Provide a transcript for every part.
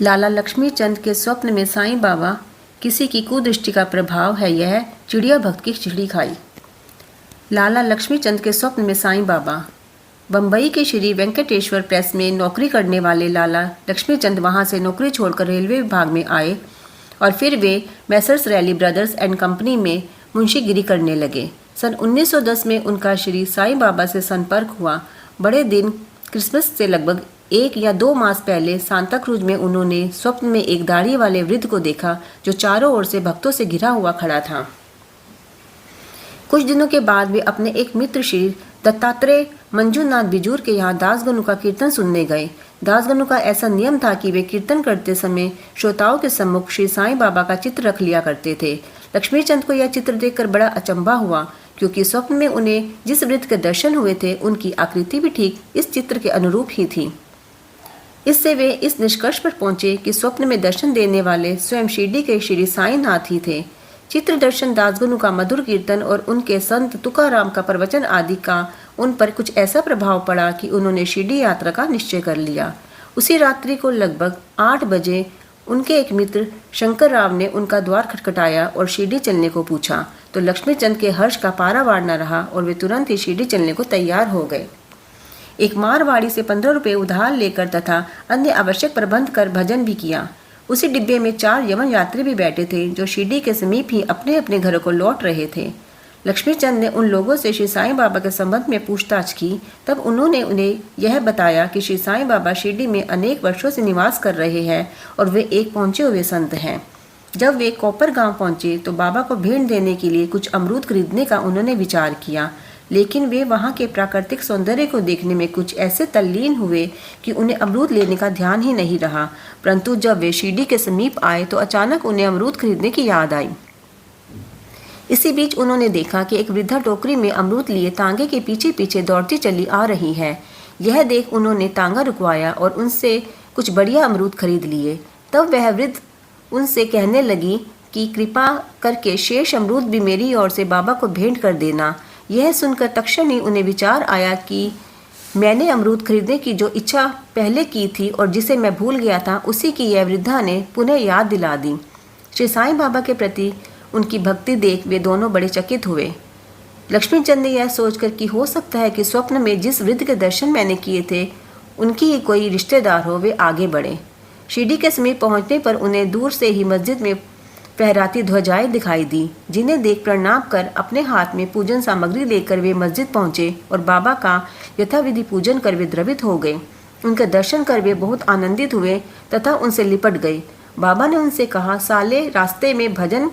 लाला लक्ष्मी चंद के स्वप्न में साईं बाबा किसी की कुदृष्टि का प्रभाव है यह चिड़िया भक्त की खिचड़ी खाई। लाला लक्ष्मी चंद के स्वप्न में साईं बाबा। बम्बई के श्री वेंकटेश्वर प्रेस में नौकरी करने वाले लाला लक्ष्मी चंद वहां से नौकरी छोड़कर रेलवे विभाग में आए और फिर वे messrs Ralli brothers and company में मुंशीगिरी करने लगे। सन 1910 में उनका श्री साईं बाबा से संपर्क हुआ। बड़े दिन क्रिसमस से लगभग 1 या 2 मास पहले सांता क्रूज में उन्होंने स्वप्न में एक दाढ़ी वाले वृद्ध को देखा जो चारों ओर से भक्तों से घिरा हुआ खड़ा था। कुछ दिनों के बाद वे अपने एक मित्र श्री दत्तात्रेय मंजूनाथ बिजूर के यहाँ दासगनु का कीर्तन सुनने गए। दासगनु का ऐसा नियम था कि वे कीर्तन करते समय श्रोताओं के सम्मुख श्री साईं बाबा का चित्र रख लिया करते थे। लक्ष्मी चंद को यह चित्र देखकर बड़ा अचंभा हुआ, क्योंकि स्वप्न में उन्हें जिस वृद्ध के दर्शन हुए थे उनकी आकृति भी ठीक इस चित्र के अनुरूप ही थी। इससे वे इस निष्कर्ष पर पहुंचे कि स्वप्न में दर्शन देने वाले स्वयं शिरडी के श्री साईंनाथ ही थे। चित्र दर्शन, दासगनु का मधुर कीर्तन और उनके संत तुकाराम का प्रवचन आदि का उन पर कुछ ऐसा प्रभाव पड़ा कि उन्होंने शिरडी यात्रा का निश्चय कर लिया। उसी रात्रि को लगभग 8 बजे उनके एक मित्र शंकर राव ने उनका द्वार खटखटाया और शिरडी चलने को पूछा, तो लक्ष्मी चंद के हर्ष का पारावार न रहा और वे तुरंत ही शिरडी चलने को तैयार हो गए। एक मारवाड़ी से 15 रुपये उधार लेकर तथा अन्य आवश्यक प्रबंध कर भजन भी किया। उसी डिब्बे में 4 यमन यात्री भी बैठे थे जो शिरडी के समीप ही अपने अपने घरों को लौट रहे थे। लक्ष्मी चंद ने उन लोगों से श्री साईं बाबा के संबंध में पूछताछ की। तब उन्होंने उन्हें यह बताया कि श्री साईं बाबा शिरडी में अनेक वर्षों से निवास कर रहे हैं और वे एक पहुंचे हुए संत हैं। जब वे कोपर गांव पहुंचे तो बाबा को भेंट देने के लिए कुछ अमरूद खरीदने का उन्होंने विचार किया, लेकिन वे वहां के प्राकृतिक सौंदर्य को देखने में कुछ ऐसे तल्लीन हुए कि उन्हें अमरूद लेने का ध्यान ही नहीं रहा। परंतु जब वे शिरडी के समीप आए तो अचानक उन्हें अमरूद खरीदने की याद आई। इसी बीच उन्होंने देखा कि एक वृद्धा टोकरी में अमरूद लिए तांगे के पीछे पीछे दौड़ती चली आ रही है। यह देख उन्होंने तांगा रुकवाया और उनसे कुछ बढ़िया अमरूद खरीद लिए। तब वह वृद्ध उनसे कहने लगी कि कृपा करके शेष अमरूद भी मेरी ओर से बाबा को भेंट कर देना। यह सुनकर तक्षण ही उन्हें विचार आया कि मैंने अमरूद खरीदने की जो इच्छा पहले की थी और जिसे मैं भूल गया था, उसी की यह वृद्धा ने पुनः याद दिला दी। श्री साईं बाबा के प्रति उनकी भक्ति देख वे दोनों बड़े चकित हुए। लक्ष्मी चंद ने यह सोचकर कि हो सकता है कि स्वप्न में जिस वृद्ध के दर्शन मैंने किए थे उनकी ही कोई रिश्तेदार हो, वे आगे बढ़े। शिरडी के समीप पहुंचने पर उन्हें दूर से ही मस्जिद में फहराती ध्वजाएं दिखाई दी, जिन्हें देख प्रणाम कर अपने हाथ में पूजन सामग्री लेकर वे मस्जिद पहुंचे और बाबा का यथाविधि पूजन कर वे द्रवित हो गए। उनके दर्शन कर वे बहुत आनंदित हुए तथा उनसे लिपट गए। बाबा ने उनसे कहा, साले रास्ते में भजन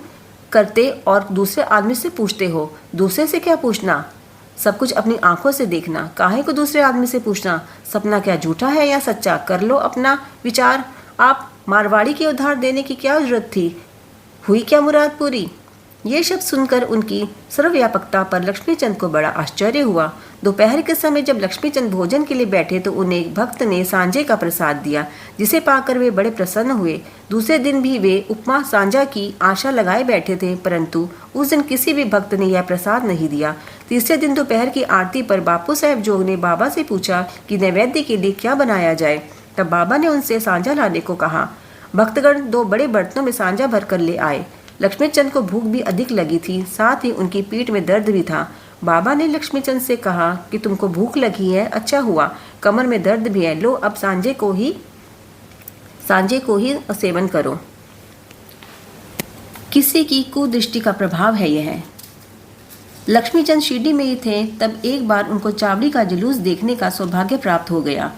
करते और दूसरे आदमी से पूछते हो, दूसरे से क्या पूछना, सब कुछ अपनी आंखों से देखना, काहे को दूसरे आदमी से पूछना, सपना क्या झूठा है या सच्चा, कर लो अपना विचार। आप मारवाड़ी के उधार देने की क्या जरूरत थी, हुई क्या मुराद पूरी। ये शब्द सुनकर उनकी सर्वव्यापकता पर लक्ष्मीचंद को बड़ा आश्चर्य हुआ। दोपहर के समय जब लक्ष्मीचंद भोजन के लिए बैठे तो उन्हें एक भक्त ने सांझे का प्रसाद दिया, जिसे पाकर वे बड़े प्रसन्न हुए। दूसरे दिन भी वे उपमा सांझा की आशा लगाए बैठे थे, परंतु उस दिन किसी भी भक्त ने यह प्रसाद नहीं दिया। तीसरे दिन दोपहर की आरती पर बापू साहब जोग ने बाबा से पूछा कि नैवेद्य के लिए क्या बनाया जाए। तब बाबा ने उनसे सांझा लाने को कहा। भक्तगण 2 बड़े बर्तनों में सांझा भर कर ले आए। लक्ष्मीचंद को भूख भी अधिक लगी थी, साथ ही उनकी पीठ में दर्द भी था। बाबा ने लक्ष्मीचंद से कहा कि तुमको भूख लगी है, अच्छा हुआ, कमर में दर्द भी है, लो अब सांझे को ही सेवन करो। किसी की कुदृष्टि का प्रभाव है यह। लक्ष्मीचंद शिरडी में ही थे तब एक बार उनको चावड़ी का जुलूस देखने का सौभाग्य प्राप्त हो गया।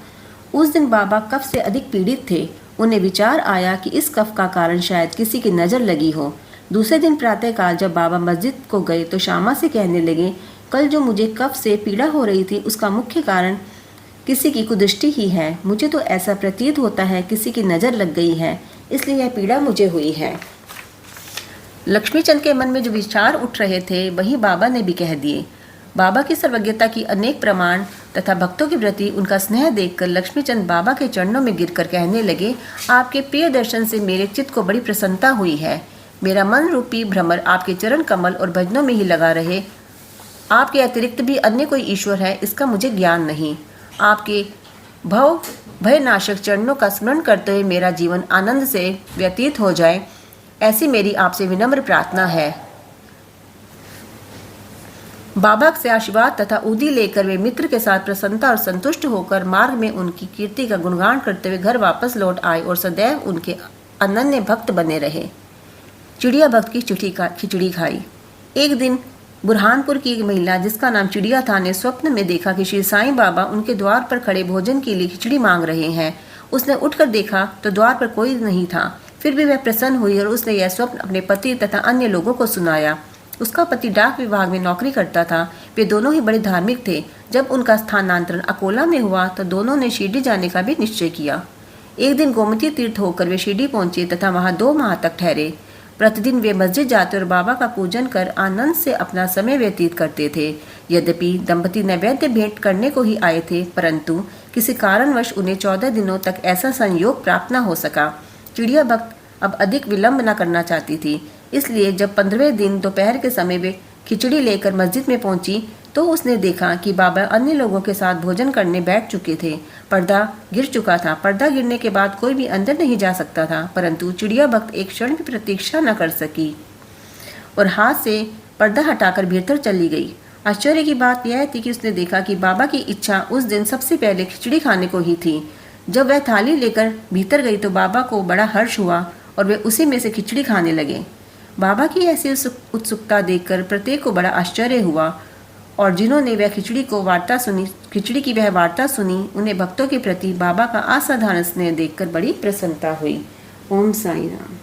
उस दिन बाबा कफ से अधिक पीड़ित थे। उन्हें विचार आया कि इस कफ का कारण शायद किसी की नज़र लगी हो। दूसरे दिन प्रातःकाल जब बाबा मस्जिद को गए तो श्यामा से कहने लगे, कल जो मुझे कफ से पीड़ा हो रही थी उसका मुख्य कारण किसी की कुदृष्टि ही है। मुझे तो ऐसा प्रतीत होता है किसी की नज़र लग गई है, इसलिए यह पीड़ा मुझे हुई है। लक्ष्मीचंद के मन में जो विचार उठ रहे थे वही बाबा ने भी कह दिए। बाबा की सर्वज्ञता की अनेक प्रमाण तथा भक्तों के प्रति उनका स्नेह देखकर लक्ष्मीचंद बाबा के चरणों में गिरकर कहने लगे, आपके प्रिय दर्शन से मेरे चित्त को बड़ी प्रसन्नता हुई है। मेरा मन रूपी भ्रमर आपके चरण कमल और भजनों में ही लगा रहे। आपके अतिरिक्त भी अन्य कोई ईश्वर है इसका मुझे ज्ञान नहीं। आपके भव भयनाशक चरणों का स्मरण करते हुए मेरा जीवन आनंद से व्यतीत हो जाए, ऐसी मेरी आपसे विनम्र प्रार्थना है। बाबा से आशीर्वाद तथा उदी लेकर वे मित्र के साथ प्रसन्नता और संतुष्ट होकर मार्ग में उनकी कीर्ति का गुणगान करते हुए घर वापस लौट आए और सदैव उनके अनन्य भक्त बने रहे। चिड़िया भक्त की खिचड़ी खाई। एक दिन बुरहानपुर की एक महिला जिसका नाम चिड़िया था ने स्वप्न में देखा कि श्री साईं बाबा उनके द्वार पर खड़े भोजन के लिए खिचड़ी मांग रहे हैं। उसने उठकर देखा तो द्वार पर कोई नहीं था। फिर भी वह प्रसन्न हुई और उसने यह स्वप्न अपने पति तथा अन्य लोगों को सुनाया। उसका पति डाक विभाग में नौकरी करता था। वे दोनों ही बड़े धार्मिक थे। जब उनका स्थानांतरण अकोला में हुआ तो दोनों ने शिरडी जाने का भी निश्चय किया। एक दिन गोमती तीर्थ होकर वे शिरडी पहुंचे तथा वहां 2 माह तक ठहरे। प्रतिदिन वे मस्जिद जाते और बाबा का पूजन कर आनंद से अपना समय व्यतीत करते थे। यद्यपि दंपति नैवेद्य भेंट करने को ही आए थे, परंतु किसी कारणवश उन्हें 14 दिनों तक ऐसा संयोग प्राप्त न हो सका। चिड़िया भक्त अब अधिक विलंब न करना चाहती थी, इसलिए जब 15वें दिन दोपहर के समय वे खिचड़ी लेकर मस्जिद में पहुंची तो उसने देखा कि बाबा अन्य लोगों के साथ भोजन करने बैठ चुके थे। पर्दा गिर चुका था। पर्दा गिरने के बाद कोई भी अंदर नहीं जा सकता था, परंतु चिड़िया भक्त एक क्षण भी प्रतीक्षा न कर सकी और हाथ से पर्दा हटाकर भीतर चली गई। आश्चर्य की बात यह थी कि उसने देखा कि बाबा की इच्छा उस दिन सबसे पहले खिचड़ी खाने को ही थी। जब वह थाली लेकर भीतर गई तो बाबा को बड़ा हर्ष हुआ और वे उसी में से खिचड़ी खाने लगे। बाबा की ऐसी उत्सुकता देखकर प्रत्येक को बड़ा आश्चर्य हुआ और जिन्होंने वह खिचड़ी की वह वार्ता सुनी, उन्हें भक्तों के प्रति बाबा का असाधारण स्नेह देखकर बड़ी प्रसन्नता हुई। ओम साई राम।